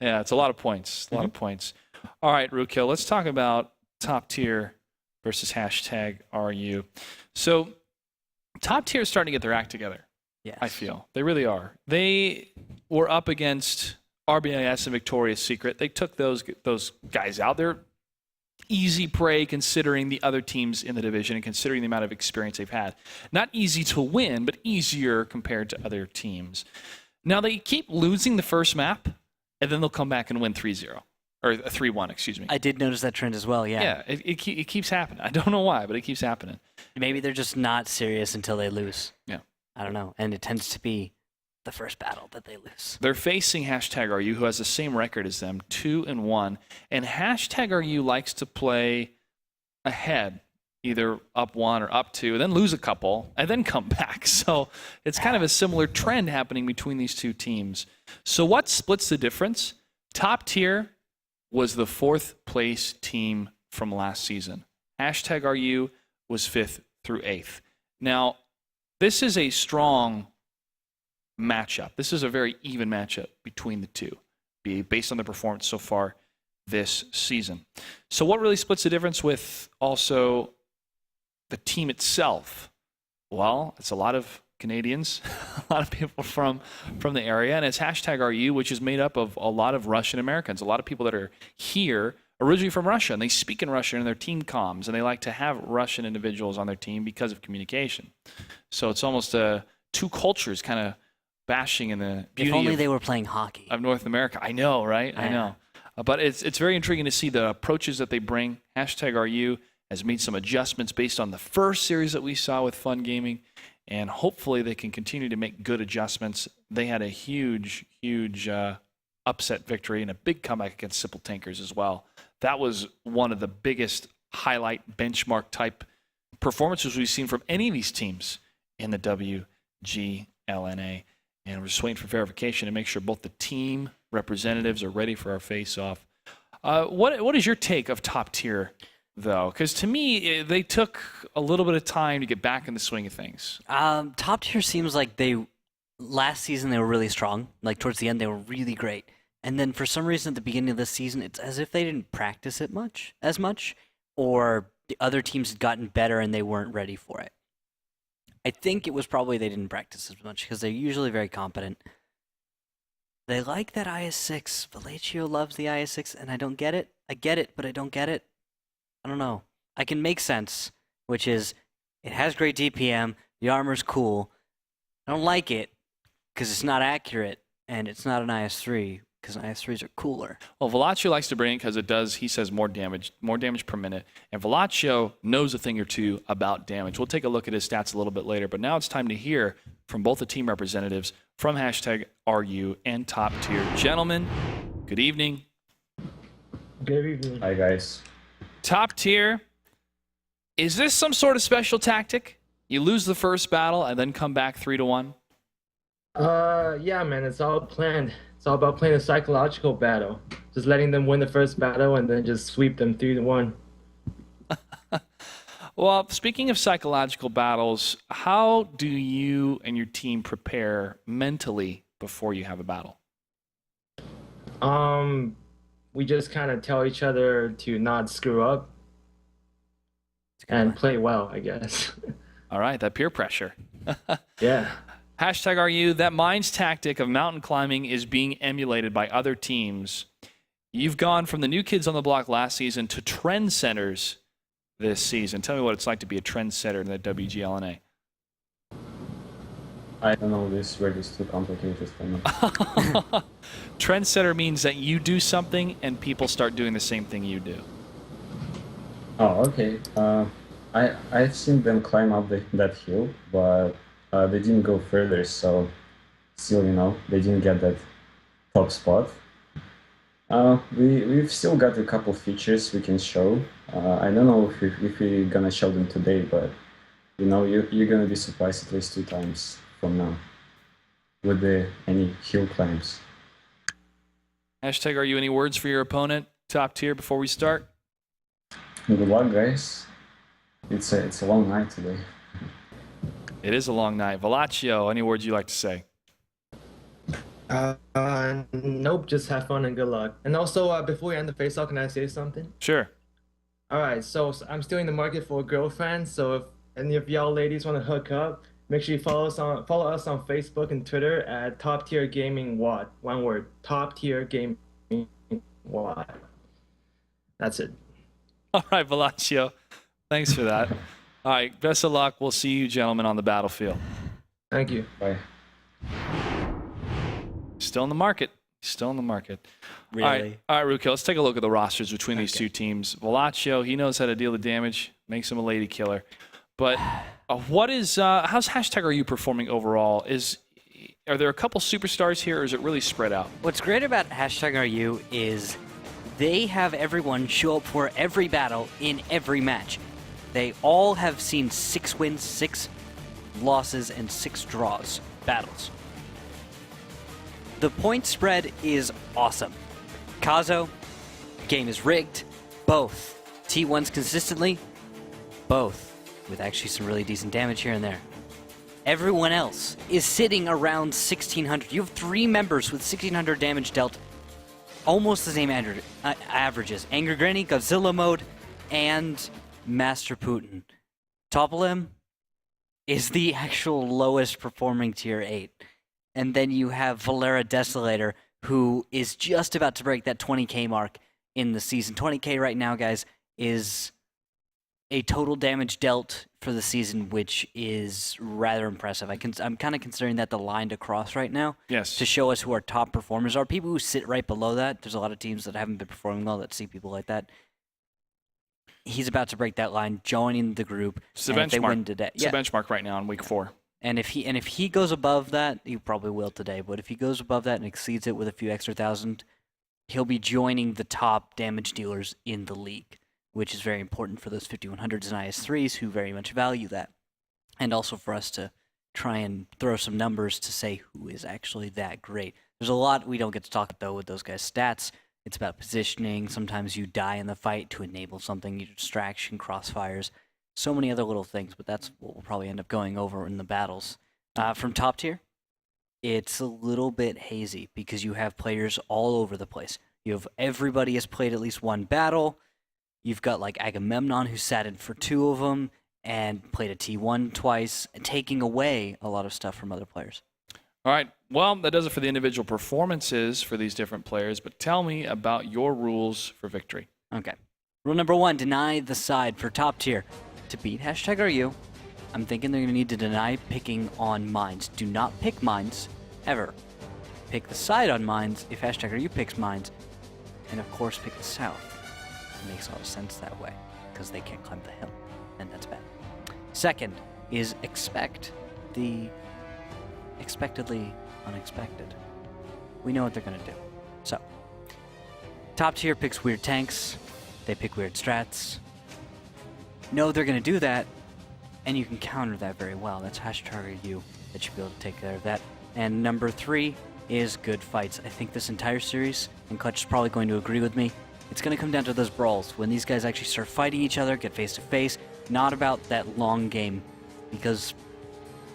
Yeah, it's a lot of points. A lot of points. All right, Rookhill, let's talk about top tier versus hashtag RU. So top tier is starting to get their act together. Yes. I feel. They really are. They were up against RBIS and Victoria's Secret. They took those guys out. They're easy prey considering the other teams in the division and considering the amount of experience they've had. Not easy to win, but easier compared to other teams. Now they keep losing the first map, and then they'll come back and win 3-0. Or 3-1, excuse me. I did notice that trend as well, yeah. Yeah, it keeps happening. I don't know why, but it keeps happening. Maybe they're just not serious until they lose. Yeah. I don't know. And it tends to be the first battle that they lose. They're facing hashtag RU, who has the same record as them, 2-1. And hashtag RU likes to play ahead, either up 1 or up 2, and then lose a couple, and then come back. So it's kind of a similar trend happening between these two teams. So what splits the difference? Top tier was the 4th place team from last season. Hashtag RU was 5th through 8th. Now, this is a strong matchup. This is a very even matchup between the two, based on the performance so far this season. So what really splits the difference with also the team itself? Well, it's a lot of Canadians, a lot of people from the area, and it's hashtag RU, which is made up of a lot of Russian Americans, a lot of people that are here originally from Russia, and they speak in Russian in their team comms, and they like to have Russian individuals on their team because of communication. So it's almost two cultures kind of bashing in the beauty If only they were playing hockey. of North America. I know, right? I know. But it's very intriguing to see the approaches that they bring. Hashtag RU has made some adjustments based on the first series that we saw with Fun Gaming, and hopefully they can continue to make good adjustments. They had a huge upset victory and a big comeback against Simple Tankers as well. That was one of the biggest highlight benchmark type performances we've seen from any of these teams in the WGLNA. And we're just waiting for verification to make sure both the team representatives are ready for our face-off. What is your take of top tier, though? Because to me, they took a little bit of time to get back in the swing of things. Top tier seems like last season they were really strong. Like towards the end, they were really great. And then for some reason at the beginning of this season, it's as if they didn't practice it as much, or the other teams had gotten better and they weren't ready for it. I think it was probably they didn't practice as much because they're usually very competent. They like that IS-6. Vallejo loves the IS-6, and I don't get it. I get it, but I don't get it. I don't know. I can make sense, which is it has great DPM, the armor's cool. I don't like it because it's not accurate, and it's not an IS-3 because IS-3s are cooler. Well, Vallejo likes to bring it because it does, he says, more damage per minute. And Vallejo knows a thing or two about damage. We'll take a look at his stats a little bit later, but now it's time to hear from both the team representatives from hashtag RU and top tier. Gentlemen, good evening. Good evening. Hi, guys. Top tier, is this some sort of special tactic? You lose the first battle and then come back 3-1? Yeah, man, it's all planned. It's all about playing a psychological battle. Just letting them win the first battle and then just sweep them 3-1. Well, speaking of psychological battles, how do you and your team prepare mentally before you have a battle? We just kind of tell each other to not screw up and play well, I guess. All right, that peer pressure. Yeah. Hashtag RU, that Mines tactic of mountain climbing is being emulated by other teams. You've gone from the new kids on the block last season to trendsetters this season. Tell me what it's like to be a trendsetter in the WGLNA. I don't know, this word is too complicated for me. Trendsetter means that you do something and people start doing the same thing you do. Oh, okay. I've seen them climb up that hill, but they didn't go further, so still, they didn't get that top spot. We've still got a couple features we can show. I don't know if we're gonna show them today, but you're gonna be surprised at least 2 times from now with any hill climbs. Hashtag RU, any words for your opponent, top tier, before we start? Good luck, guys. It's a long night today. It is a long night. Vallejo, any words you'd like to say? Nope, just have fun and good luck. And also, before we end the face-off, can I say something? Sure. All right, so I'm still in the market for a girlfriend. So if any of y'all ladies want to hook up, make sure you follow us on Facebook and Twitter at Top Tier Gaming Watt. One word, Top Tier Gaming Watt. That's it. All right, Velocio. Thanks for that. All right, best of luck. We'll see you gentlemen on the battlefield. Thank you. Bye. Still in the market. Still in the market. Really? All right, Ruki, let's take a look at the rosters between these two teams. Velocio, he knows how to deal the damage, makes him a lady killer. But how's hashtag Are You performing overall? Are there a couple superstars here, or is it really spread out? What's great about hashtag RU is they have everyone show up for every battle in every match. They all have seen 6 wins, 6 losses, and 6 draws battles. The point spread is awesome. Kazo, game is rigged, both. T1s consistently, both. With actually some really decent damage here and there. Everyone else is sitting around 1600. You have 3 members with 1600 damage dealt. Almost the same averages. Angry Granny, Godzilla Mode, and Master Putin. Topolim is the actual lowest performing tier 8. And then you have Valera Desolator, who is just about to break that 20k mark in the season. 20k right now, guys, is a total damage dealt for the season, which is rather impressive. I'm kind of considering that the line to cross right now. Yes. To show us who our top performers are. People who sit right below that. There's a lot of teams that haven't been performing well that see people like that. He's about to break that line, joining the group. It's the and if they benchmark. win today, It's the benchmark right now in week 4. And if he goes above that, he probably will today. But if he goes above that and exceeds it with a few extra thousand, he'll be joining the top damage dealers in the league, which is very important for those 5100s and IS3s who very much value that. And also for us to try and throw some numbers to say who is actually that great. There's a lot we don't get to talk, though, with those guys' stats. It's about positioning. Sometimes you die in the fight to enable something, your distraction, crossfires, so many other little things, but that's what we'll probably end up going over in the battles. From top tier, it's a little bit hazy because you have players all over the place. You have everybody has played at least one battle. You've got like Agamemnon, who sat in for 2 of them and played a T1 twice, taking away a lot of stuff from other players. All right. Well, that does it for the individual performances for these different players, but tell me about your rules for victory. Okay. Rule number 1, deny the side for top tier. To beat hashtag RU, I'm thinking they're going to need to deny picking on mines. Do not pick mines, ever. Pick the side on mines if hashtag RU picks mines, and of course pick the south. It makes a lot of sense that way, because they can't climb the hill, and that's bad. Second is expect the expectedly unexpected. We know what they're going to do. So, top tier picks weird tanks, they pick weird strats. Know they're going to do that, and you can counter that very well. That's hashtag you that should be able to take care of that. And number 3 is good fights. I think this entire series, and Clutch is probably going to agree with me, it's going to come down to those brawls. When these guys actually start fighting each other, get face to face, not about that long game. Because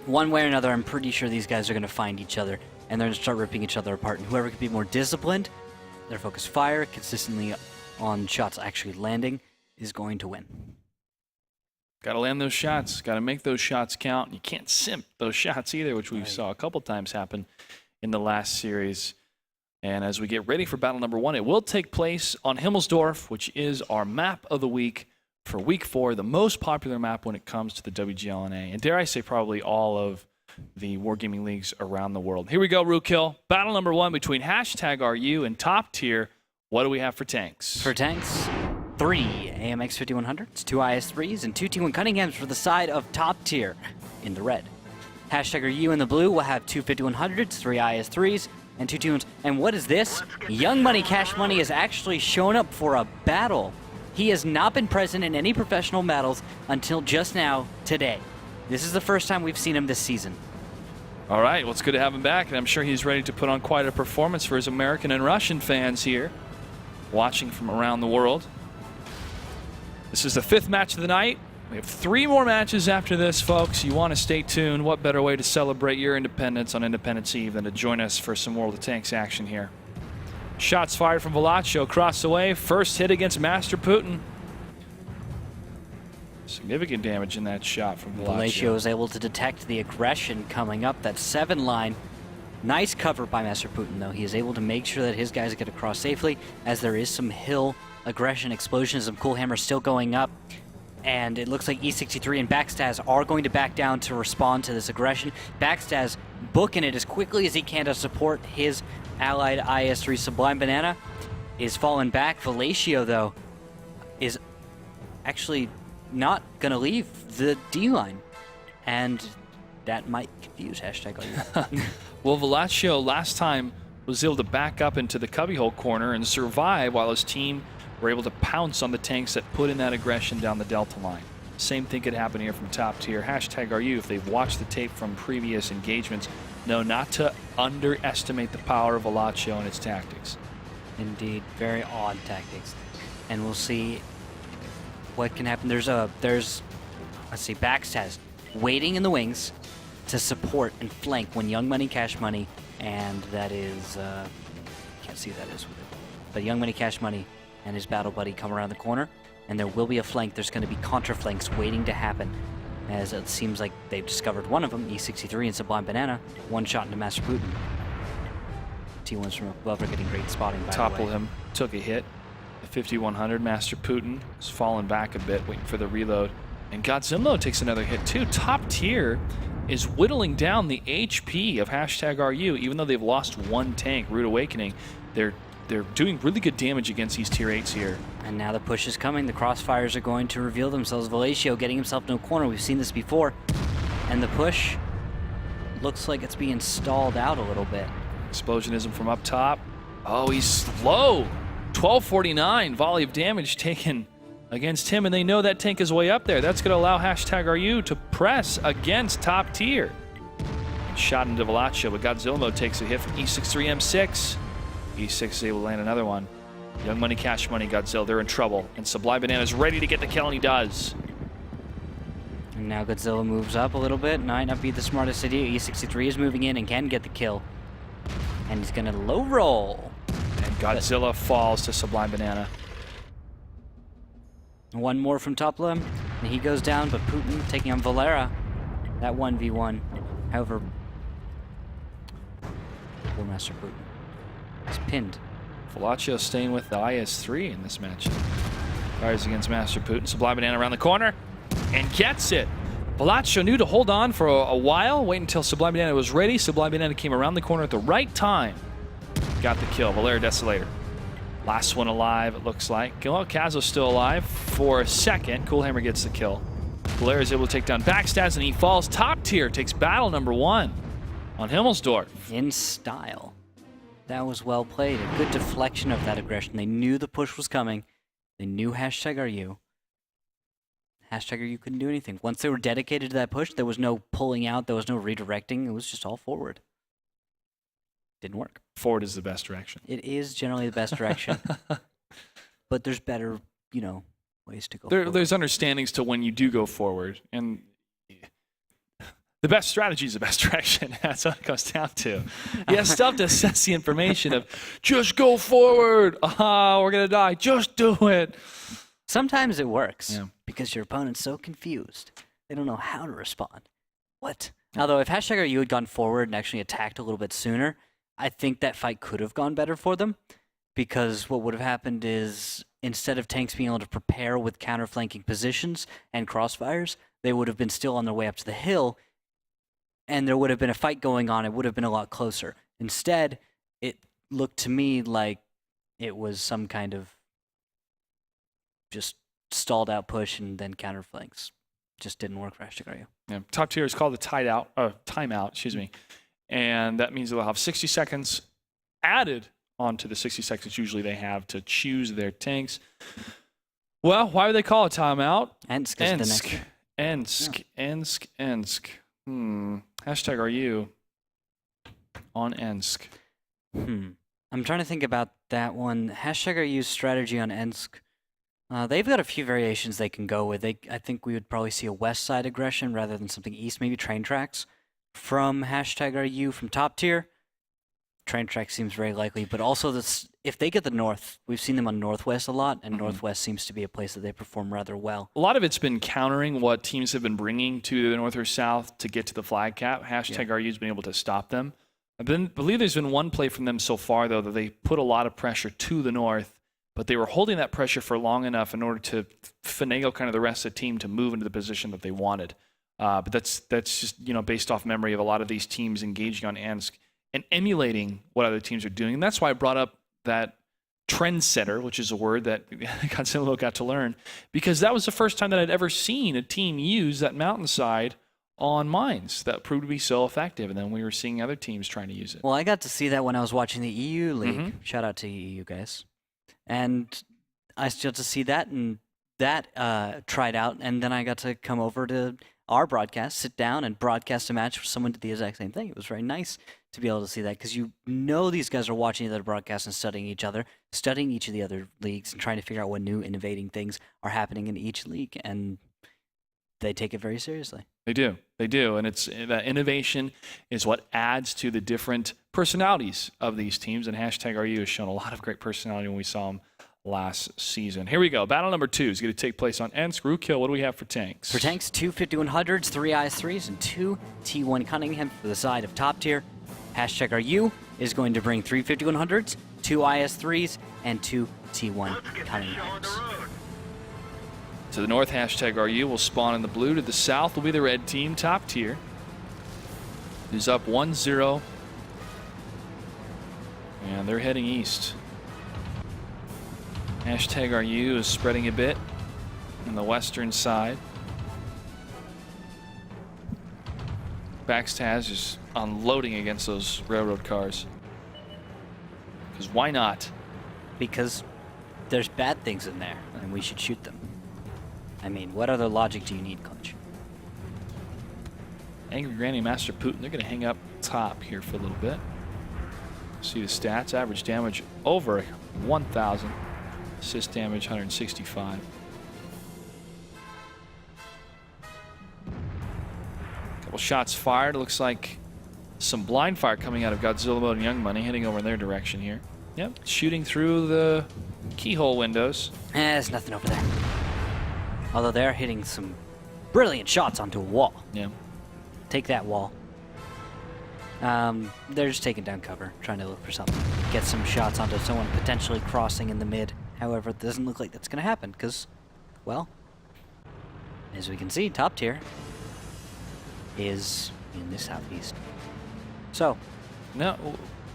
one way or another, I'm pretty sure these guys are going to find each other, and they're going to start ripping each other apart. And whoever can be more disciplined, their focus fire, consistently on shots actually landing, is going to win. Got to land those shots. Got to make those shots count. You can't simp those shots either, which we saw a couple times happen in the last series. And as we get ready for battle number 1, it will take place on Himmelsdorf, which is our map of the week for week 4, the most popular map when it comes to the WGLNA. And dare I say probably all of the wargaming leagues around the world. Here we go, Rookhill. Battle number 1 between hashtag RU and top tier. What do we have for tanks? For tanks, 3 AMX 5100s, 2 IS3s, and 2 T1 Cunninghams for the side of top tier in the red. Hashtag RU in the blue will have 2 5100s, 3 IS3s, and 2 T1s. And what is this? Young Money Cash Money has actually shown up for a battle. He has not been present in any professional battles until just now, today. This is the first time we've seen him this season. All right, well, it's good to have him back, and I'm sure he's ready to put on quite a performance for his American and Russian fans here, watching from around the world. This is the 5th match of the night. We have 3 more matches after this, folks. You want to stay tuned. What better way to celebrate your independence on Independence Eve than to join us for some World of Tanks action here? Shots fired from Velatio across the way. First hit against Master Putin. Significant damage in that shot from Velatio Velatio. was able to detect the aggression coming up. That 7 line. Nice cover by Master Putin, though. He is able to make sure that his guys get across safely, as there is some hill aggression explosions. Some Cool Hammer still going up. And it looks like E63 and Backstaz are going to back down to respond to this aggression. Backstaz booking it as quickly as he can to support his allied IS-3. Sublime Banana is falling back. Velatio, though, is actually not going to leave the D-line. And that might confuse #RU. Well, Velatio last time was able to back up into the cubbyhole corner and survive while his team were able to pounce on the tanks that put in that aggression down the Delta line. Same thing could happen here from top tier. #RU, if they've watched the tape from previous engagements, know not to underestimate the power of Velatio and its tactics. Indeed, very odd tactics. And we'll see what can happen. There's let's see, Backstaz waiting in the wings to support and flank when Young Money, Cash Money, and that is, can't see who that is with it, but Young Money, Cash Money and his battle buddy come around the corner, and there will be a flank. There's going to be contra flanks waiting to happen, as it seems like they've discovered one of them, E63 and Sublime Banana, one shot into Master Putin. T1s from above are getting great spotting, by the way. Topple him, took a hit. The 5100, Master Putin is falling back a bit, waiting for the reload. And Godzilla takes another hit too. Top tier is whittling down the HP of #RU, even though they've lost 1 tank, Rude Awakening. They're doing really good damage against these tier 8s here. And now the push is coming. The crossfires are going to reveal themselves. Velatio getting himself in a corner. We've seen this before. And the push looks like it's being stalled out a little bit. Explosionism from up top. Oh, he's low. 1249 volley of damage taken against him, and they know that tank is way up there. That's going to allow #RU to press against top tier. Shot into Velatio, but Godzilla takes a hit from E63 M6. E6 is able to land another one. Young Money, Cash Money, Godzilla, they're in trouble. And Sublime Banana is ready to get the kill, and he does. And now Godzilla moves up a little bit. Might not be the smartest idea. E63 is moving in and can get the kill. And he's going to low roll. And Godzilla falls to Sublime Banana. One more from top limb, and he goes down, but Putin taking on Valera. That 1v1. However, poor Master Putin is pinned. Velatio staying with the IS-3 in this matchup. Fires against Master Putin. Sublime Banana around the corner and gets it. Velatio knew to hold on for a while, wait until Sublime Banana was ready. Sublime Banana came around the corner at the right time. Got the kill. Valera Desolator. Last one alive, it looks like. Well, Kazo's still alive for a second. Cool Hammer gets the kill. Valera is able to take down Backstaz, and he falls top tier. Takes battle number 1 on Himmelsdorf. In style. That was well played. A good deflection of that aggression. They knew the push was coming. They knew #RU. #RU couldn't do anything. Once they were dedicated to that push, there was no pulling out. There was no redirecting. It was just all forward. Didn't work. Forward is the best direction. It is generally the best direction. But there's better, ways to go There's forward. understandings to when you do go forward, and the best strategy is the best direction. That's what it comes down to. You still have to assess the information of just go forward. We're gonna die. Just do it. Sometimes it works Yeah. because your opponent's so confused. They don't know how to respond. What? Although if #RU had gone forward and actually attacked a little bit sooner, I think that fight could have gone better for them, because what would have happened is instead of tanks being able to prepare with counter-flanking positions and crossfires, they would have been still on their way up to the hill, and there would have been a fight going on. It would have been a lot closer. Instead, it looked to me like it was some kind of just stalled out push and then counter-flanks. Just didn't work for #RU. Yeah, top tier is called the timeout, excuse me. And that means they'll have 60 seconds added onto the 60 seconds usually they have to choose their tanks. Well, why would they call it timeout? Ensk is the next one. Ensk. #RU on Ensk. I'm trying to think about that one. #RU's strategy on Ensk They've got a few variations they can go with. I think we would probably see a west side aggression rather than something east, maybe train tracks from #RU from top tier. Train track seems very likely, but also this, if they get the north, we've seen them on northwest a lot, and northwest seems to be a place that they perform rather well. A lot of it's been countering what teams have been bringing to the north or south to get to the flag cap. #RU's been able to stop them. I believe there's been one play from them so far, though, that they put a lot of pressure to the north, but they were holding that pressure for long enough in order to finagle kind of the rest of the team to move into the position that they wanted. But that's just, based off memory of a lot of these teams engaging on Ansk and emulating what other teams are doing. And that's why I brought up that trendsetter, which is a word that Godzilla got to learn, because that was the first time that I'd ever seen a team use that mountainside on mines that proved to be so effective. And then we were seeing other teams trying to use it. Well, I got to see that when I was watching the EU League. Shout out to EU guys. And I still got to see that, and that tried out, and then I got to come over to our broadcast, sit down and broadcast a match where someone did the exact same thing. It was very nice to be able to see that, because these guys are watching the other broadcasts and studying each other, studying each of the other leagues, and trying to figure out what new innovating things are happening in each league, and they take it very seriously. They do, and it's that innovation is what adds to the different personalities of these teams, and #RU has shown a lot of great personality when we saw them last season. Here we go. Battle number 2 is going to take place on Ansk. Rookhill, what do we have for tanks? For tanks, 2 5100s, 3 IS-3s, and 2 T1 Cunningham for the side of top tier. #RU is going to bring 3 5100s, 2 IS-3s, and 2 T1 Cunninghams. To the north, #RU will spawn in the blue. To the south will be the red team, top tier, who's up 1-0. And they're heading east. #RU is spreading a bit on the western side. Backstaz is unloading against those railroad cars. Because why not? Because there's bad things in there, and we should shoot them. I mean, what other logic do you need, Clutch? Angry Granny, Master Putin, they're going to hang up top here for a little bit. See the stats. Average damage over 1,000. Assist damage 165. Couple shots fired. Looks like some blind fire coming out of Godzilla Mode and Young Money, heading over in their direction here. Yep, shooting through the keyhole windows. There's nothing over there. Although they're hitting some brilliant shots onto a wall. Yeah. Take that wall. They're just taking down cover, trying to look for something. Get some shots onto someone potentially crossing in the mid. However, it doesn't look like that's going to happen because, well, as we can see, top tier is in the southeast. So, No,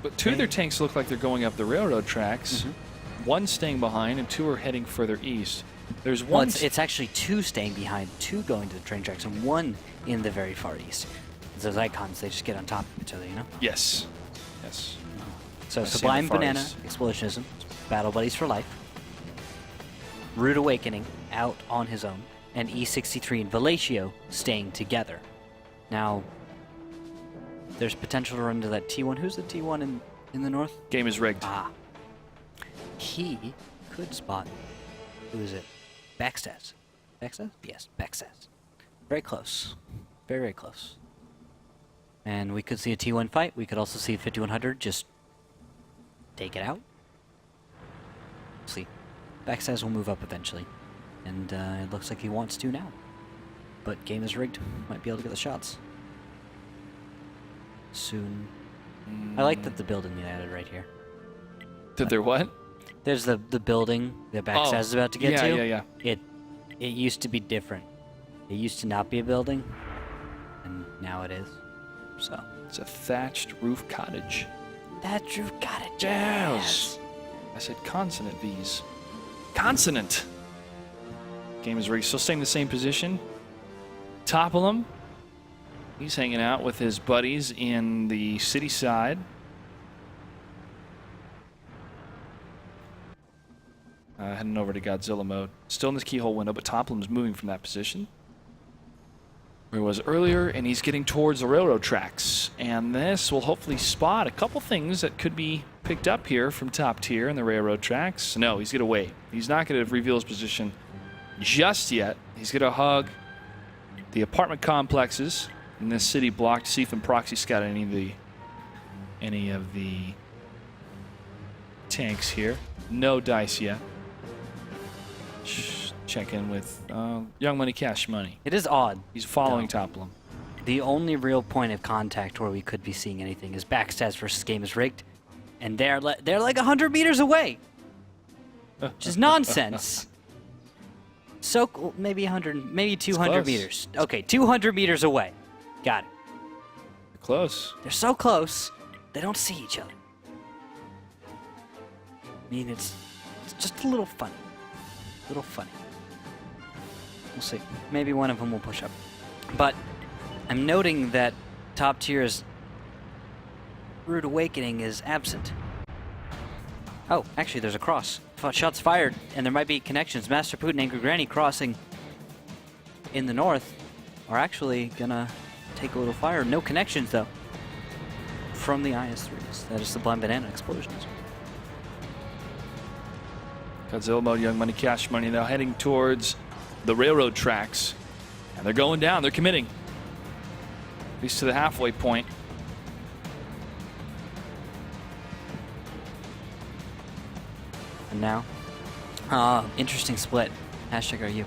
but 2 of their tanks look like they're going up the railroad tracks. One staying behind, and 2 are heading further east. There's well, one. it's actually 2 staying behind, 2 going to the train tracks, and 1 in the very far east. Those icons, they just get on top of each other, you know? Yes. Yes. So I see Sublime the Far Banana, East. Explosionism, Battle Buddies for Life, Rude Awakening out on his own, and E63 and Velatio staying together. Now, there's potential to run into that T1. Who's the T1 in the north? Game is rigged. He could spot. Who is it? Backstaz. Backstaz? Yes, Backstaz. Very close. Very, very close. And we could see a T1 fight. We could also see a 5100 just take it out. See. Backstaz will move up eventually. And it looks like he wants to now. But game is rigged. Might be able to get the shots. Soon. I like that the building they added right here. Did there what? There's the building that Backstaz is about to get to. Yeah. It used to be different. It used to not be a building, and now it is. So. It's a thatched roof cottage. Thatched roof cottage. Yes. I said consonant V's. Consonant. Game is rigged. Still staying in the same position. Topple him. He's hanging out with his buddies in the city side. Heading over to Godzilla mode. Still in this keyhole window, but Toplam's moving from that position where he was earlier, and he's getting towards the railroad tracks. And this will hopefully spot a couple things that could be picked up here from top tier in the railroad tracks. No, he's going to wait. He's not going to reveal his position just yet. He's going to hug the apartment complexes in this city block to see if proxy scout any of the tanks here. No dice yet. Check in with Young Money Cash Money. It is odd. He's following Toplum. The only real point of contact where we could be seeing anything is Backstats versus Game is Rigged, and they're like 100 meters away, which is nonsense. So maybe 100, maybe 200 close. meters. Okay, 200 meters away. Got it. Close. They're so close, they don't see each other. I mean, it's just a little funny. We'll see. Maybe one of them will push up. But I'm noting that top tier's Rude Awakening is absent. Oh, actually, there's a cross. Shots fired, and there might be connections. Master Putin and Angry Granny crossing in the north are actually gonna take a little fire. No connections, though, from the IS-3s. That is Sublime Banana explosions. Godzilla Mode, Young Money, Cash Money now heading towards the railroad tracks. And they're going down. They're committing. At least to the halfway point. And now, interesting split. Hashtag are you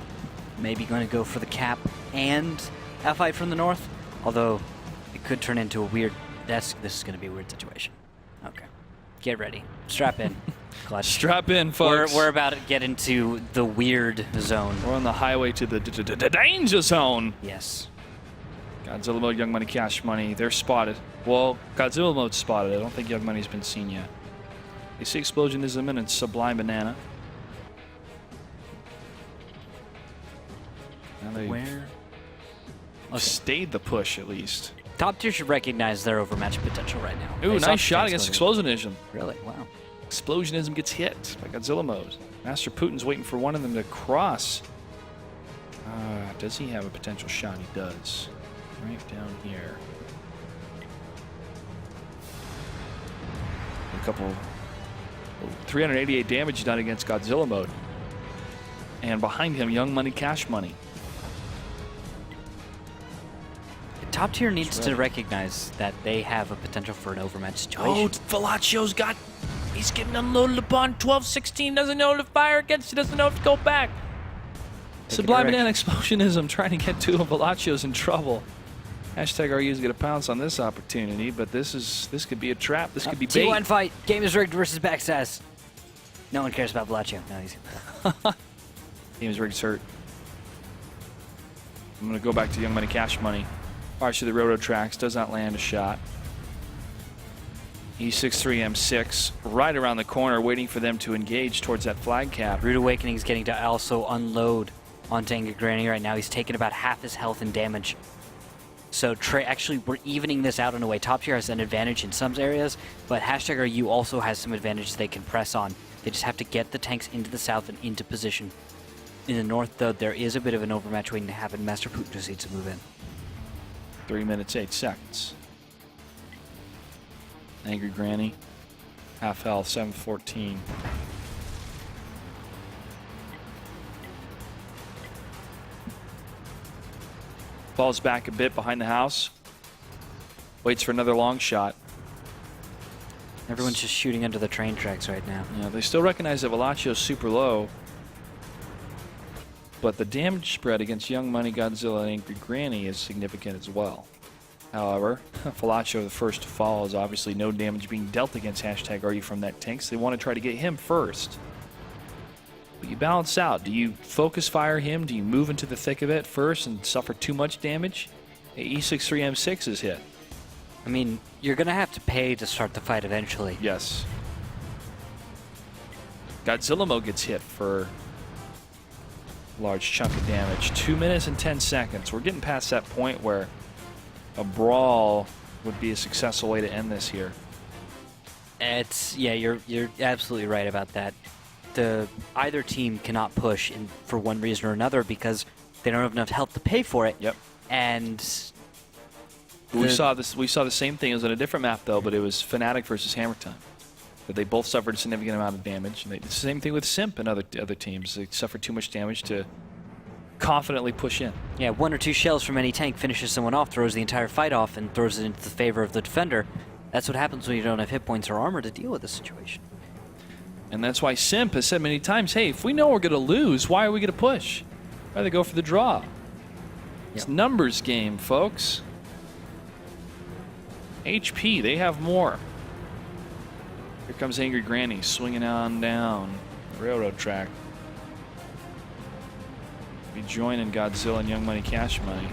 maybe going to go for the cap and a fight from the north? Although it could turn into a weird. This is going to be a weird situation. Okay, get ready. Strap in. Clutch. Strap in, folks. We're about to get into the weird zone. We're on the highway to the danger zone. Yes. Godzilla Mode, Young Money, Cash Money. They're spotted. Well, Godzilla Mode's spotted. I don't think Young Money's been seen yet. They see Explosionism and Sublime Banana. Now they Where? stayed the push at least. Top tier should recognize their overmatch potential right now. Ooh, They saw nice shot tanks against moving. Explosionism. Really? Wow. Explosionism gets hit by Godzilla Mode. Master Putin's waiting for one of them to cross. Does he have a potential shot? He does. Right down here. A couple. 388 damage done against Godzilla Mode. And behind him, Young Money, Cash Money. Top tier needs That's to right. recognize that they have a potential for an overmatch situation. Oh, Velacio's got. He's getting unloaded upon 12-16. Doesn't know to fire against. He doesn't know to go back. Sublime Banana Explosionism trying to get two of Velacio's in trouble. Hashtag RU's going to pounce on this opportunity, but this could be a trap. This could be bait. T1 fight. Game is rigged versus Backstas. No one cares about Velaccio. No, he's. Game's rigged hurt. I'm going to go back to Young Money, Cash Money. Fires through the railroad tracks. Does not land a shot. E63M6 right around the corner, waiting for them to engage towards that flag cap. Rude Awakening is getting to also unload onto Angry Granny right now. He's taking about half his health and damage. So actually, we're evening this out in a way. Top tier has an advantage in some areas, but hashtag RU also has some advantage they can press on. They just have to get the tanks into the south and into position. In the north, though, there is a bit of an overmatch waiting to happen. Master Putin just needs to move in. 3 minutes, 8 seconds. Angry Granny. Half health, 714. Falls back a bit behind the house. Waits for another long shot. Everyone's just shooting under the train tracks right now. Yeah, they still recognize that Velacio's super low. But the damage spread against Young Money, Godzilla, and Angry Granny is significant as well. However, Velaccio, the first to fall, is obviously no damage being dealt against hashtag RU from that tank, so they want to try to get him first. But you balance out. Do you focus fire him? Do you move into the thick of it first and suffer too much damage? E63M6 is hit. I mean, you're going to have to pay to start the fight eventually. Yes. Godzilla Mode gets hit for a large chunk of damage. 2 minutes and 10 seconds. We're getting past that point where a brawl would be a successful way to end this here. Yeah, you're absolutely right about that. Either team cannot push for one reason or another because they don't have enough health to pay for it. Yep. And We saw the same thing. It was on a different map though, but it was Fnatic versus Hammer Time. but they both suffered a significant amount of damage. And the same thing with Simp and other teams. They suffered too much damage to confidently push in. Yeah, 1 or 2 shells from any tank finishes someone off, throws the entire fight off, and throws it into the favor of the defender. That's what happens when you don't have hit points or armor to deal with this situation. And that's why Simp has said many times, hey, if we know we're going to lose, why are we going to push? Why they go for the draw? It's numbers game, folks. HP, they have more. Here comes Angry Granny swinging on down the railroad track. Be joining Godzilla and Young Money Cash Money.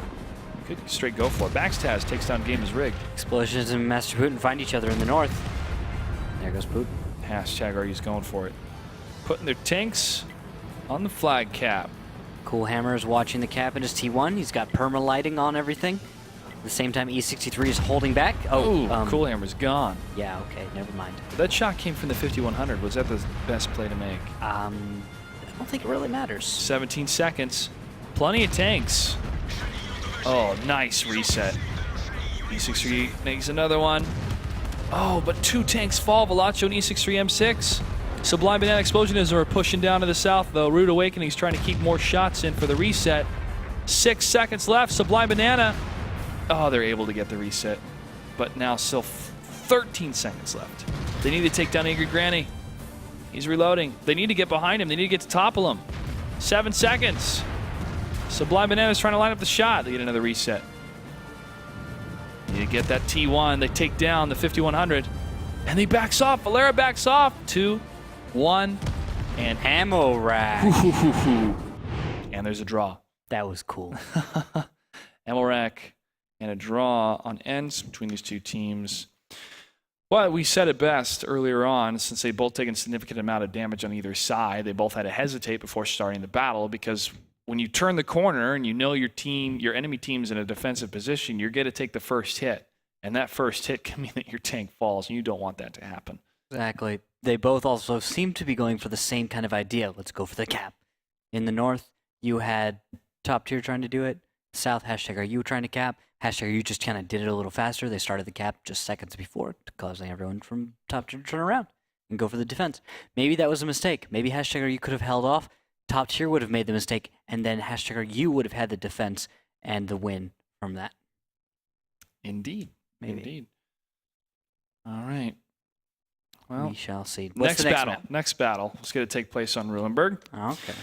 Could straight go for it. Baxtaz takes down Game is Rigged. Explosions and Master Putin find each other in the north. There goes Putin. Hashtag Argy's going for it. Putting their tanks on the flag cap. Cool Hammer is watching the cap in his T1. He's got perma lighting on everything. At the same time, E63 is holding back. Ooh, Cool Hammer's gone. Yeah, okay, never mind. That shot came from the 5100. Was that the best play to make? I don't think it really matters. 17 seconds. Plenty of tanks. Oh, nice reset. E63 makes another one. Oh, but 2 tanks fall. Velocio and E63 M6. Sublime Banana Explosionism are pushing down to the south, though. Rude Awakening's trying to keep more shots in for the reset. 6 seconds left. Sublime Banana. Oh, they're able to get the reset. But now still 13 seconds left. They need to take down Angry Granny. He's reloading. They need to get behind him. They need to get to topple him. 7 seconds. Sublime Banana's trying to line up the shot. They get another reset. Need to get that T1. They take down the 5100. And he backs off. Valera backs off. 2, 1, and Ammo rack. and there's a draw. That was cool. Ammo rack and a draw on ends between these two teams. Well, we said it best earlier on, since they both taken a significant amount of damage on either side, they both had to hesitate before starting the battle, because when you turn the corner and you know your enemy team's in a defensive position, you're going to take the first hit. And that first hit can mean that your tank falls, and you don't want that to happen. Exactly. They both also seem to be going for the same kind of idea. Let's go for the cap. In the north, you had Top Tier trying to do it. South, hashtag are you trying to cap. Hashtag are you just kind of did it a little faster. They started the cap just seconds before, causing everyone from Top Tier to turn around and go for the defense. Maybe that was a mistake. Maybe hashtag are you could have held off. Top Tier would have made the mistake, and then hashtag are you would have had the defense and the win from that. Indeed. Maybe. Indeed. All right. Well, We shall see. What's next the next battle. map? Next battle is going to take place on Rulenberg. Okay.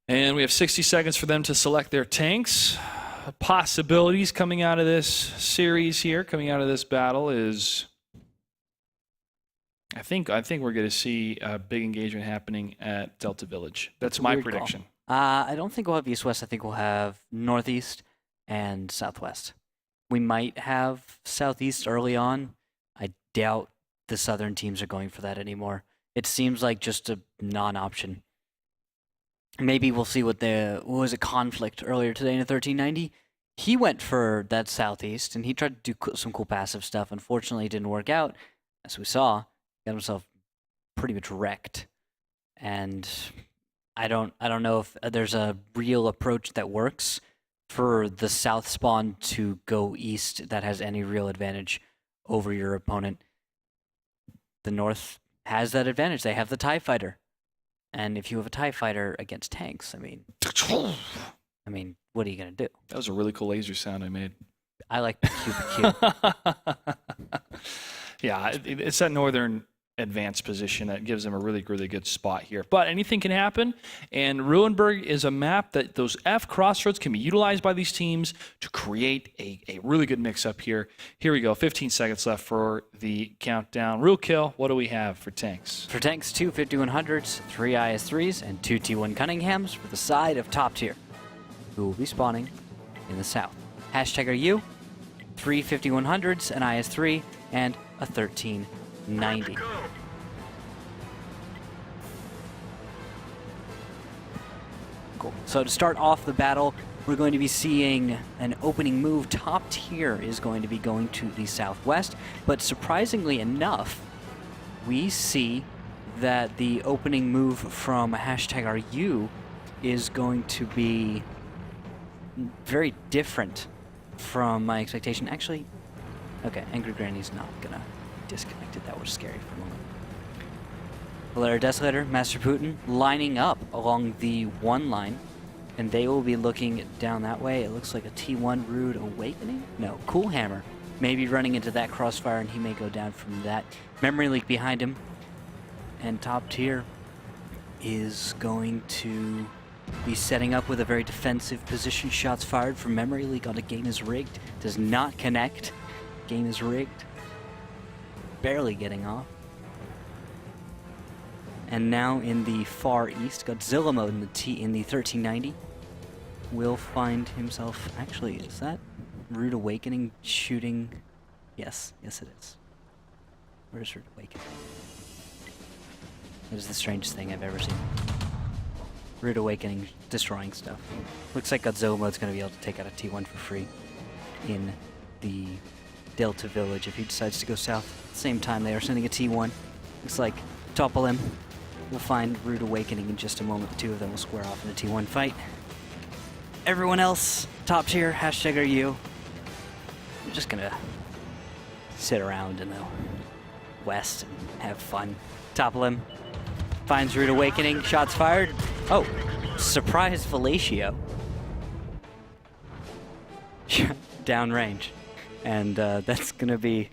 And we have 60 seconds for them to select their tanks. Possibilities coming out of this series here, coming out of this battle is, I think we're going to see a big engagement happening at Delta Village. That's my Weird call. prediction. I don't think we'll have east-west. I think we'll have northeast and southwest. We might have southeast early on. I doubt the southern teams are going for that anymore. It seems like just a non-option. Maybe we'll see what was a conflict earlier today in the 1390. He went for that southeast, and he tried to do some cool passive stuff. Unfortunately, it didn't work out. As we saw, got himself pretty much wrecked. And I don't know if there's a real approach that works for the south spawn to go east that has any real advantage over your opponent. The north has that advantage. They have the TIE fighter. And if you have a TIE fighter against tanks, I mean, what are you going to do? That was a really cool laser sound I made. I like the Q. Yeah, it's that northern advanced position that gives them a really, really good spot here. But anything can happen, and Rulenberg is a map that those F crossroads can be utilized by these teams to create a really good mix-up here. Here we go, 15 seconds left for the countdown. Rule kill, what do we have for tanks? For tanks, 2 5100s, 3 IS-3s, and 2 T1 Cunninghams for the side of Top Tier, who will be spawning in the south. Hashtag are you, 3 5100s, an IS-3, and a 1390. Cool. So to start off the battle, we're going to be seeing an opening move. Top Tier is going to be going to the southwest, but surprisingly enough, we see that the opening move from hashtag RU is going to be very different from my expectation. Actually, okay, Angry Granny's not gonna be disconnected. That was scary for a moment. Valeria Desolator, Master Putin lining up along the 1 line, and they will be looking down that way. It looks like a T1 Rude Awakening? No, Cool Hammer. Maybe running into that crossfire, and he may go down from that. Memory Leak behind him, and Top Tier is going to be setting up with a very defensive position. Shots fired from Memory Leak onto Game is Rigged. Does not connect. Game is Rigged. Barely getting off. And now in the far east, Godzilla mode in the 1390 will find himself. Actually, is that Rude Awakening shooting? Yes, yes it is. Where's Rude Awakening? That is the strangest thing I've ever seen. Rude Awakening destroying stuff. Looks like Godzilla mode's going to be able to take out a T1 for free in the Delta Village if he decides to go south. At the same time, they are sending a T1. Looks like Topple him. We'll find Rude Awakening in just a moment. The two of them will square off in a T1 fight. Everyone else, Top Tier, hashtag are you. I'm just gonna sit around in the west and have fun. Topple him. Finds Rude Awakening. Shots fired. Oh, surprise Fellatio. Downrange. And that's gonna be...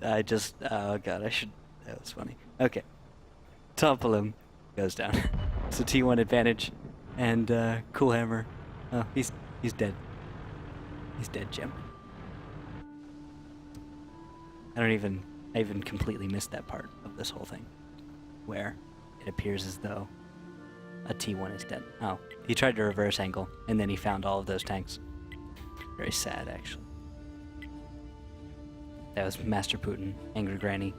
oh god, that was funny. Okay. Topple him. Goes down. It's a T1 advantage. And Cool Hammer. Oh, he's dead. He's dead, Jim. I even completely missed that part of this whole thing. Where it appears as though a T1 is dead. Oh, he tried to reverse angle, and then he found all of those tanks. Very sad, actually. That was Master Putin, Angry Granny,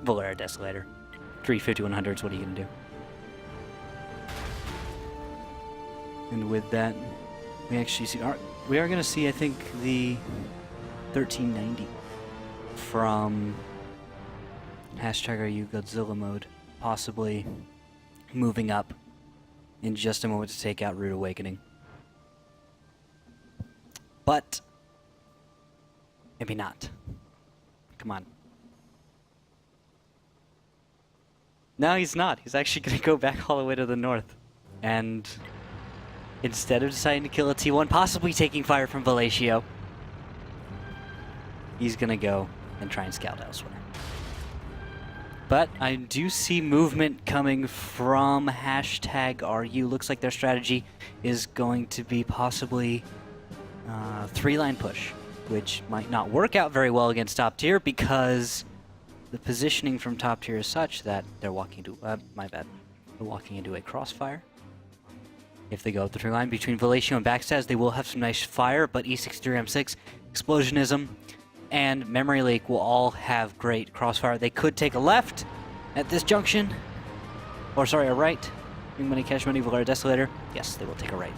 Valeria Desolator. 350-100s, what are you gonna do? And with that, we actually see, we are gonna see, I think, the 1390 from hashtag Are You Godzilla mode, possibly moving up in just a moment to take out Rude Awakening. But maybe not. Come on. No, he's not. He's actually going to go back all the way to the north. And instead of deciding to kill a T1, possibly taking fire from Fellatio, he's going to go and try and scout elsewhere. But I do see movement coming from hashtag RU. Looks like their strategy is going to be possibly 3-line push, which might not work out very well against Top Tier because the positioning from Top Tier is such that they're walking into, they're walking into a crossfire. If they go up the tree line between Fellatio and Backstabs, they will have some nice fire, but E63M6, Explosionism, and Memory Leak will all have great crossfire. They could take a left at this junction, or sorry, a right. Big Money, Cash Money, Valeria Desolator. Yes, they will take a right,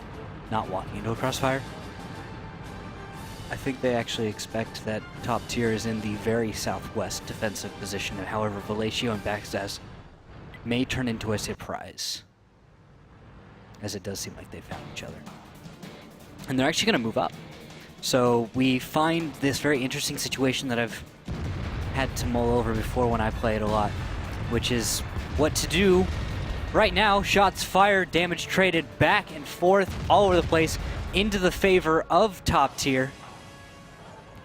not walking into a crossfire. I think they actually expect that Top Tier is in the very southwest defensive position. However, Fellatio and Backstabs may turn into a surprise, as it does seem like they found each other. And they're actually going to move up. So we find this very interesting situation that I've had to mull over before when I play it a lot, which is what to do right now. Shots fired, damage traded back and forth all over the place into the favor of Top Tier.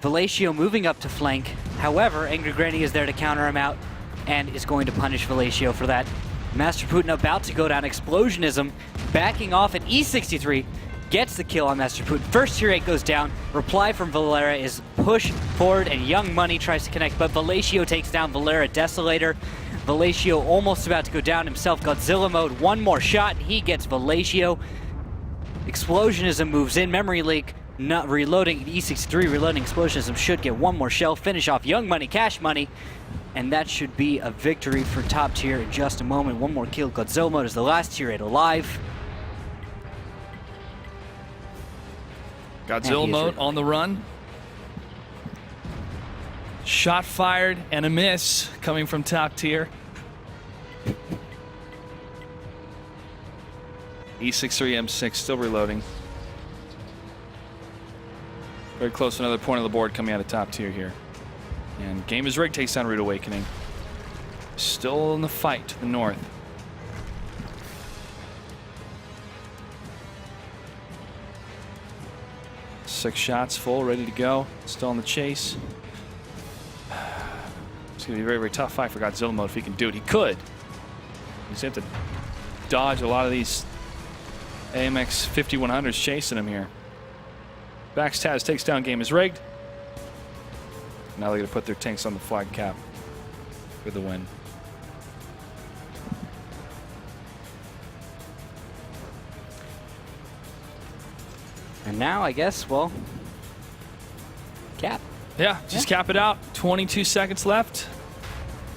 Fellatio moving up to flank. However, Angry Granny is there to counter him out and is going to punish Fellatio for that. Master Putin about to go down. Explosionism backing off, and E63 gets the kill on Master Putin. First tier 8 goes down. Reply from Valeria is pushed forward, and Young Money tries to connect, but Fellatio takes down Valeria Desolator. Fellatio almost about to go down himself. Godzilla mode, one more shot, and he gets Fellatio. Explosionism moves in. Memory Leak not reloading. E63 reloading. Explosionism should get one more shell. Finish off Young Money, Cash Money. And that should be a victory for Top Tier in just a moment. One more kill. Godzilla mode is the last tier 8 alive. Godzilla mode on the run. Shot fired and a miss coming from Top Tier. E63M6 still reloading. Very close to another point on the board coming out of Top Tier here. And Game is Rigged takes down Rude Awakening. still in the fight to the north. Six shots full, ready to go. Still in the chase. It's going to be a very, very tough fight for Godzilla mode if he can do it. He could. He's going to have to dodge a lot of these AMX 5100s chasing him here. Baxtaz takes down game is rigged. Now they're going to put their tanks on the flag cap for the win. And now, I guess, well, cap. Yeah, just cap it out. 22 seconds left.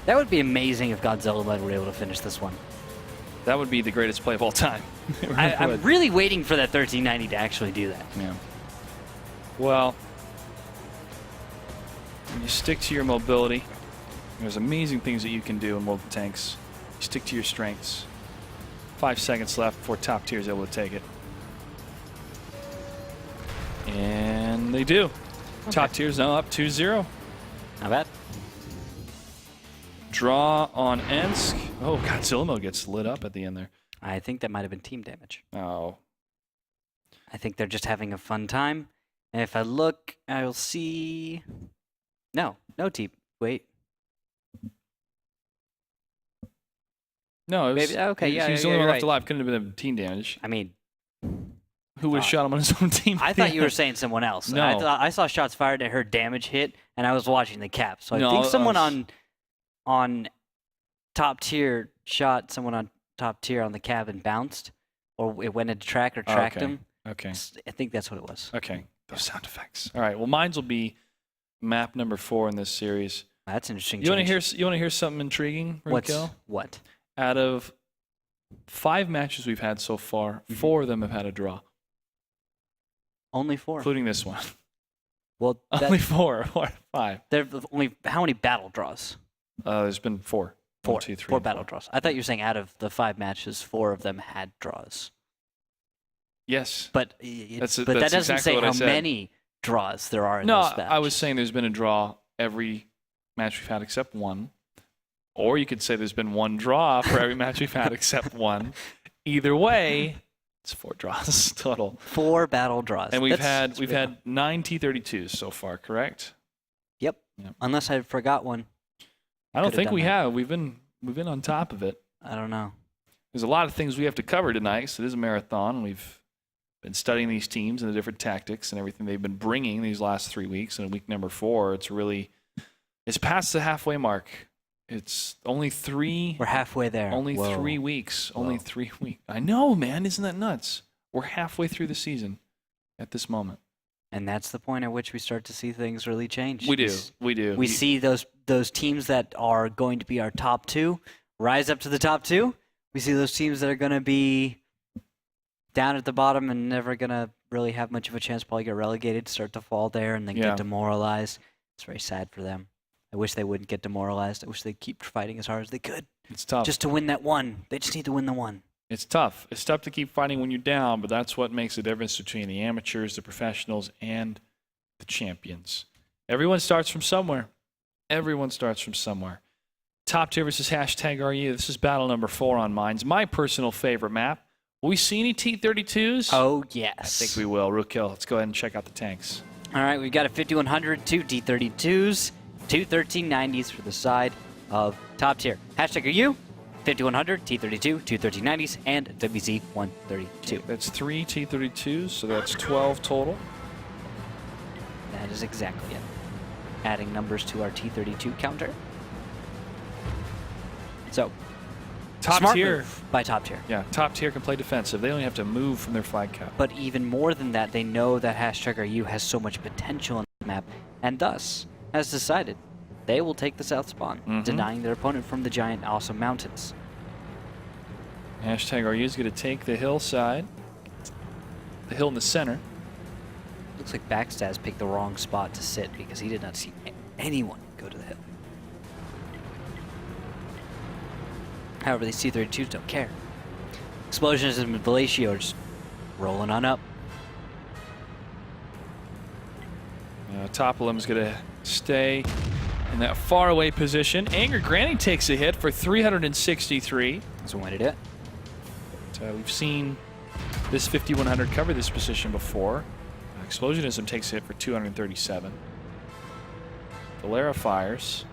That would be amazing if Godzilla Mud were able to finish this one. That would be the greatest play of all time. It really I'm would. really waiting for that 1390 to actually do that. Yeah. Well, when you stick to your mobility, there's amazing things that you can do in World of Tanks. You stick to your strengths. 5 seconds left before top tier is able to take it. And they do. Okay. Top tier is now up 2-0. Not bad. Draw on Ensk. Oh, Godzilla mode gets lit up at the end there. I think that might have been team damage. Oh. I think they're just having a fun time. And if I look, I'll see... No team. Wait. No, it was, Maybe- okay, yeah, he's the yeah, only one you're left right. alive. Couldn't have been team damage. I mean, Who would have shot him on his own team? I thought you were saying someone else. No. I saw shots fired and heard damage hit, and I was watching the cap. So I No, think someone us. on top tier shot someone on top tier on the cap and bounced, or it went into track or tracked okay. him. Okay. I think that's what it was. Okay. Those sound effects. All right. Well, mine will be map number 4 in this series. That's interesting. You want to change. hear something intriguing, What's Raquel? what? Out of 5 matches we've had so far, 4 of them have had a draw, Only 4. including this one. Well, Only 4 or 5. there only how many battle draws? There's been 4. 4. 1, 2, 3, 4 and battle 4. draws. I thought you were saying out of the 5 matches, 4 of them had draws. Yes. But That's that exactly doesn't say what I how said. many draws there are in No, this match. I was saying there's been a draw every match we've had except 1. Or you could say there's been 1 draw for every match we've had except 1. Either way, it's 4 draws total. 4 battle draws. And we've That's had pretty 9 T32s so far, correct? Yep. Yep. Unless I forgot one. I don't Could've think done we that. have. We've been on top of it. I don't know. There's a lot of things we have to cover tonight, so it is a marathon. We've been studying these teams and the different tactics and everything they've been bringing these last 3 weeks. And in week number 4, it's past the halfway mark. It's only 3. We're halfway there. Only Whoa. 3 weeks. Only Whoa. 3 weeks. I know, man. Isn't that nuts? We're halfway through the season at this moment. And that's the point at which we start to see things really change. We do. We do. We see those teams that are going to be our top 2 rise up to the top 2. We see those teams that are going to be down at the bottom and never going to really have much of a chance, probably get relegated, start to fall there, and then Yeah. get demoralized. It's very sad for them. I wish they wouldn't get demoralized. I wish they'd keep fighting as hard as they could. It's tough. Just to win that one. They just need to win the one. It's tough. It's tough to keep fighting when you're down, but that's what makes the difference between the amateurs, the professionals, and the champions. Everyone starts from somewhere. Everyone starts from somewhere. Top tier versus hashtag RU. This is battle number 4 on Mines. My personal favorite map. Will we see any T32s? Oh, I yes. think we will. Rookil, let's go ahead and check out the tanks. All right, we've got a 5100, 2 D32s, 2 1390s for the side of top tier. Hashtag are you? 5100, T32, 2 1390s, and WZ 132. That's 3 T32s, so that's 12 total. That is exactly it. Adding numbers to our T32 counter. So, Top smart tier. move by top tier. Yeah, top tier can play defensive. They only have to move from their flag cap. But even more than that, they know that hashtag RU has so much potential on the map, and thus has decided they will take the south spawn, denying their opponent from the giant awesome mountains. Hashtag RU is going to take the hillside, the hill in the center. Looks like Backstaz picked the wrong spot to sit because he did not see anyone go to the hill. However, these T-32s don't care. Explosions and Velatio are just rolling on up. Topolim is going to stay in that faraway position. Angry Granny takes a hit for 363. That's one way to do it. We've seen this 5100 cover this position before. Explosionism takes a hit for 237. Valera fires.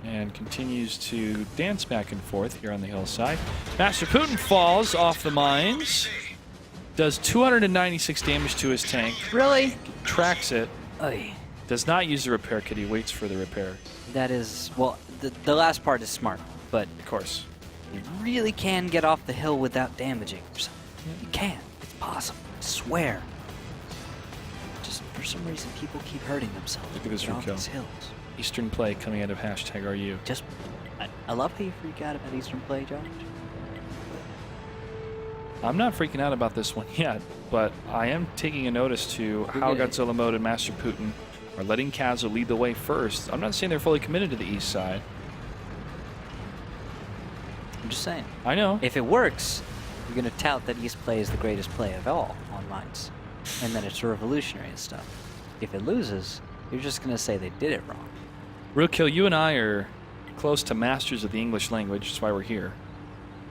And continues to dance back and forth here on the hillside. Master Putin falls off the mines. Does 296 damage to his tank. Really? Tracks it. Oy. Does not use the repair kit. He waits for the repair. That is, well, the last part is smart, but Of course. you really can get off the hill without damaging yourself. You can. It's possible. I swear. Just for some reason, people keep hurting themselves. Look at this when they get Ruko. off these hills. Eastern play coming out of #RU. Just, I love how you freak out about Eastern play, Josh. I'm not freaking out about this one yet, but I am taking a notice to how good. Godzilla Mode and Master Putin are letting Kazu lead the way first. I'm not saying they're fully committed to the east side. I'm just saying. I know. If it works, you're going to tout that East play is the greatest play of all on mines, and that it's revolutionary and stuff. If it loses, you're just going to say they did it wrong. Rookkill, you and I are close to masters of the English language. That's why we're here.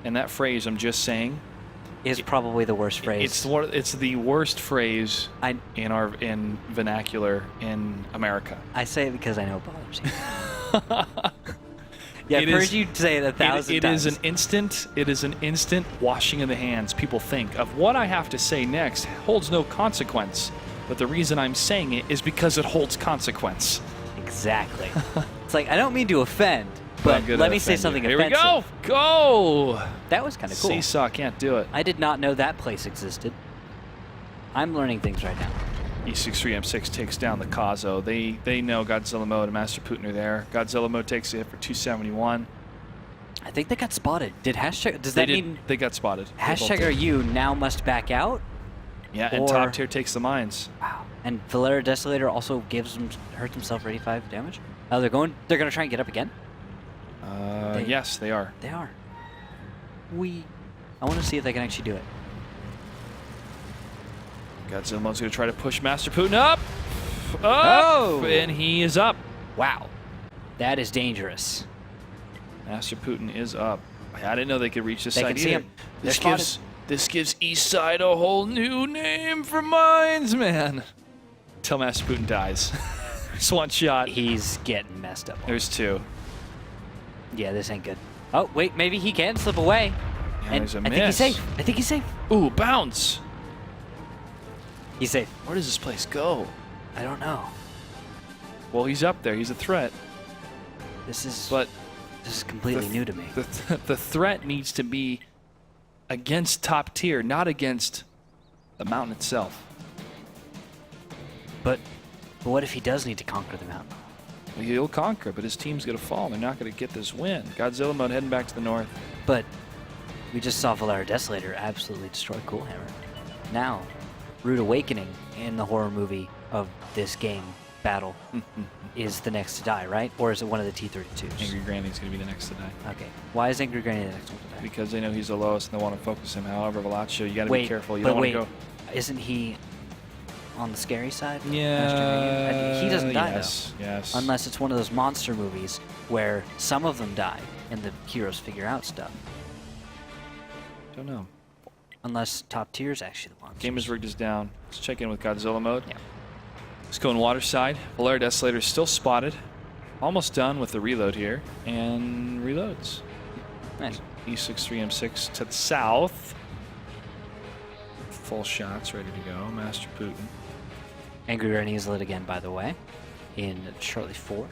And that phrase, I'm just saying, Is probably the worst phrase. it's the worst phrase I in vernacular in America. I say it because I know it bothers you. Yeah, I've It heard is- you say it 1,000 It times. is an instant washing of the hands. People think of what I have to say next holds no consequence, but the reason I'm saying it is because it holds consequence. Exactly. It's like, I don't mean to offend, but I'm gonna let me say offend something you. Here offensive. we go. Go. That was kind of cool. Seesaw can't do it. I did not know that place existed. I'm learning things right now. E63M6 takes down the Kazo. They know Godzilla Mode and Master Putin are there. Godzilla Mode takes a hit for 271. I think they got spotted. Did hashtag? Does They that mean they got spotted. They both hashtag did. RU now must back out? Yeah, and or- top tier takes the mines. Wow. And Valera Desolator also hurts himself for 85 damage. Oh, they're gonna try and get up again. They- Yes, they are. They are. I want to see if they can actually do it. Godzilla Mode's going to try to push Master Putin up. Up! Oh! And he is up. Wow, that is dangerous. Master Putin is up. I didn't know they could reach this They side can see either. him. They're This gives East Side a whole new name for mines, man. Till Master Putin dies. Just one shot. He's getting messed up. There's two. Yeah, this ain't good. Oh wait, maybe he can slip away. Yeah, And there's a I think he's miss. safe. I think he's safe. Ooh, bounce. He's safe. Where does this place go? I don't know. Well, he's up there. He's a threat. This is But completely new to me. the threat needs to be against top tier, not against the mountain itself. But what if he does need to conquer the mountain? He'll conquer, but his team's going to fall. They're not going to get this win. Godzilla Mode heading back to the north. But we just saw Valera Desolator absolutely destroy Coolhammer. Now, Rude Awakening in the horror movie of this game battle is the next to die, right? Or is it one of the T-32s? Angry Granny's going to be the next to die. Okay. Why is Angry Granny the next one to die? Because they know he's the lowest and they want to focus him. However, Velaccio, you got to Wait, be careful. You but don't want wait, to go. isn't he on the scary side? Yeah. He doesn't die, yes, Yes. though. Unless it's one of those monster movies where some of them die and the heroes figure out stuff. Don't know. Unless top tier is actually the monster. Gamers rigged is down. Let's check in with Godzilla Mode. Yeah. Let's go in water side. Valera Desolator is still spotted. Almost done with the reload here. And reloads. Nice. E63M6 to the south. Full shots ready to go. Master Putin. Angry Granny is lit again, by the way, in Charlie 4.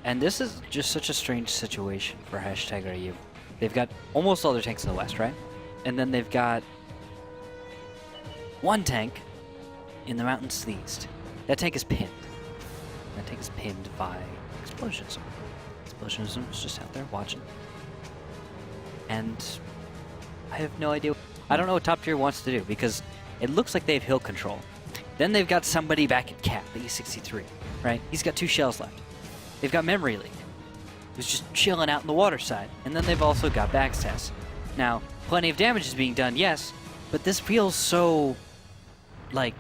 And this is just such a strange situation for hashtag RU. They've got almost all their tanks in the west, right? And then they've got one tank in the mountains to the east. That tank is pinned. That tank is pinned by Explosionism. Explosionism is just out there watching. And I have no idea. I don't know what top tier wants to do because it looks like they have hill control. Then they've got somebody back at Cap, the E63, right? He's got 2 shells left. They've got Memory Leak, who's just chilling out in the water side. And then they've also got Bagstas. Now, plenty of damage is being done, yes, but this feels so, like,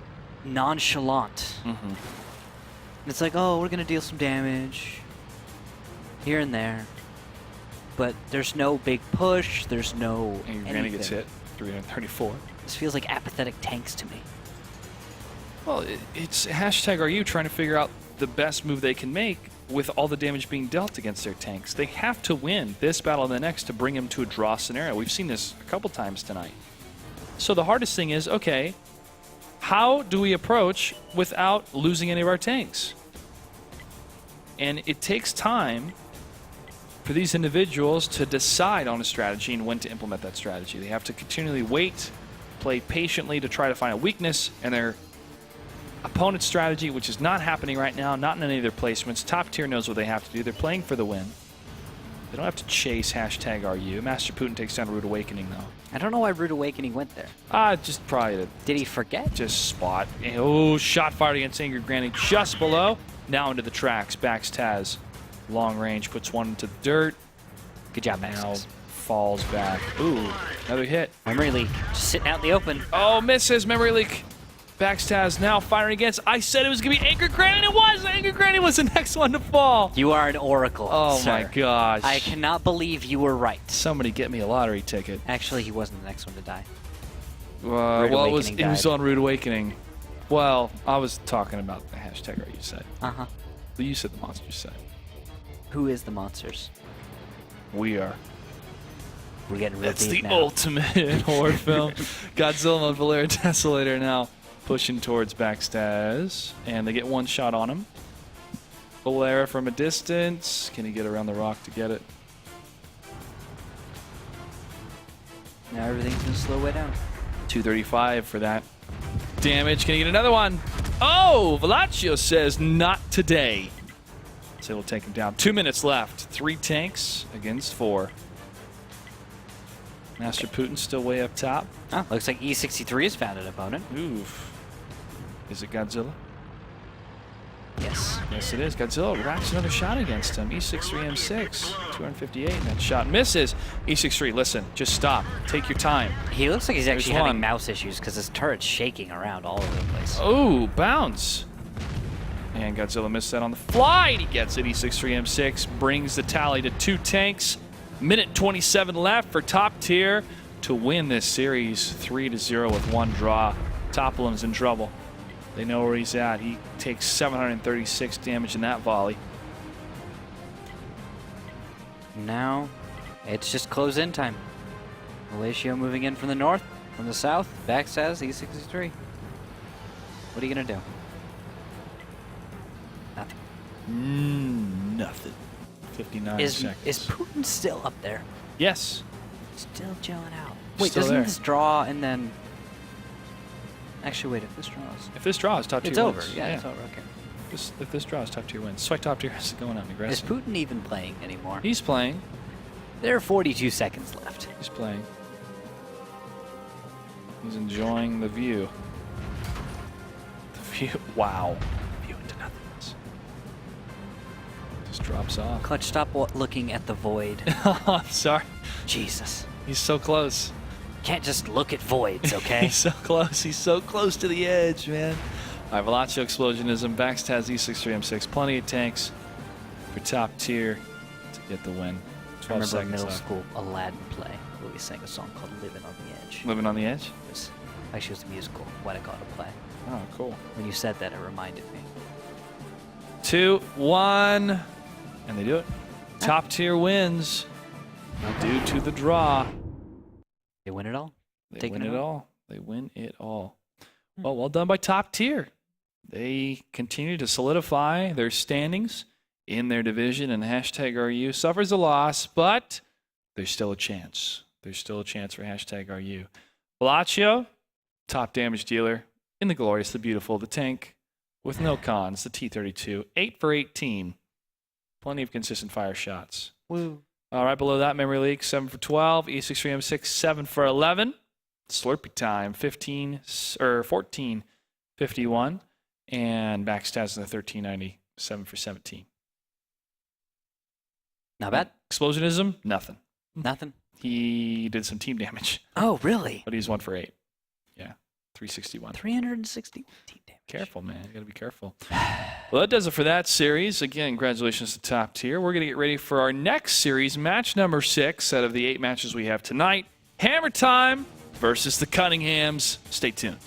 nonchalant. Mm-hmm. It's like, oh, we're gonna deal some damage here and there, but there's no big push. There's no And your anything. granny gets hit. 334. This feels like apathetic tanks to me. Well, it's #RU trying to figure out the best move they can make with all the damage being dealt against their tanks. They have to win this battle and the next to bring them to a draw scenario. We've seen this a couple times tonight. So the hardest thing is, okay, how do we approach without losing any of our tanks? And it takes time for these individuals to decide on a strategy and when to implement that strategy. They have to continually wait, play patiently to try to find a weakness in their opponent's strategy, which is not happening right now, not in any of their placements. Top tier knows what they have to do. They're playing for the win. They don't have to chase #RU. Master Putin takes down Rude Awakening, though. I don't know why Rude Awakening went there. Just probably Did he forget? just spot. Oh, shot fired against Angry Granny just below. Now into the tracks. Backs Taz. Long range, puts one into the dirt. Good job, Now Max. falls back. Ooh, another hit. Memory leak, just sitting out in the open. Oh, misses. Memory leak. Backstaz now firing against. I said it was going to be Angry Granny, and it was. Angry Granny was the next one to fall. You are an oracle. Oh, sir. my gosh. I cannot believe you were right. Somebody get me a lottery ticket. Actually, he wasn't the next one to die. Well, it was Awakening on Rude Awakening. Well, I was talking about the #RU side. Uh-huh. You said the monster side. Who is the monsters? We are. We're getting real That's deep the now. ultimate horror film. Godzilla and Valera Desolator now pushing towards Backstaz. And they get one shot on him. Valera from a distance. Can he get around the rock to get it? Now everything's going to slow way down. 235 for that damage. Can he get another one? Oh, Velaccio says not today. So it'll take him down. 2 minutes left. 3 tanks against 4. Master Putin still way up top. Oh, looks like E63 has found an opponent. Oof. Is it Godzilla? Yes. Yes, it is. Godzilla racks another shot against him. E63M6, 258. And that shot misses. E63, listen, just stop. Take your time. He looks like he's actually There's having one. mouse issues because his turret's shaking around all over the place. Oh, bounce. And Godzilla missed that on the fly. And he gets it. E63M6 brings the tally to 2 tanks. Minute 27 left for top tier to win this series 3-0 with 1 draw. Topolim's in trouble. They know where he's at. He takes 736 damage in that volley. Now, it's just close-in time. Malaysia moving in from the north, from the south. Backstaz, E63. What are you going to do? Nothing. Nothing. 59 Is seconds. Putin still up there? Yes. Still chilling out. Wait, Still doesn't there. this draw and then... Actually, wait, if this draws... If this draws, top tier It's over. wins. Yeah, it's over. Okay. If this draws, top tier wins. So top tier is going on Is aggressive. Putin even playing anymore? He's playing. There are 42 seconds left. He's playing. He's enjoying the view. The view. Wow. View into nothingness. Just drops off. Clutch, stop looking at the void. Oh, I'm sorry. Jesus. He's so close. Can't just look at voids, okay? He's so close. He's so close to the edge, man. All right, Velaccio Explosionism, Backstaz E63M6. Plenty of tanks for top tier to get the win. I 12 remember seconds middle left. school Aladdin play where we sang a song called Living on the Edge. Living on the edge? It was, actually, it was a musical, What I Got to Play. Oh, cool. When you said that, it reminded me. 2, 1, and they do it. Top tier wins due to the draw. They win it all? They Taking win it it all? all. They win it all. Well done by top tier. They continue to solidify their standings in their division, and #RU suffers a loss, but there's still a chance. There's still a chance for #RU. Velaccio, top damage dealer in the glorious, the beautiful, the tank with no cons, the T-32, 8 for 18. Plenty of consistent fire shots. Woo. All right, below that, Memory Leak, 7 for 12. E63M6, 7 for 11. Slurpee Time, 14-51. And Backstaz in the 1390, 7 for 17. Not bad. Explosionism, nothing. Nothing. He did some team damage, Oh, really? but he's 1 for 8. Yeah, 361. 360 team damage. Careful, man. You got to be careful. Well, that does it for that series. Again, congratulations to Top Tier. We're going to get ready for our next series, match number 6 out of the 8 matches we have tonight. Hammer Time versus the Cunninghams. Stay tuned.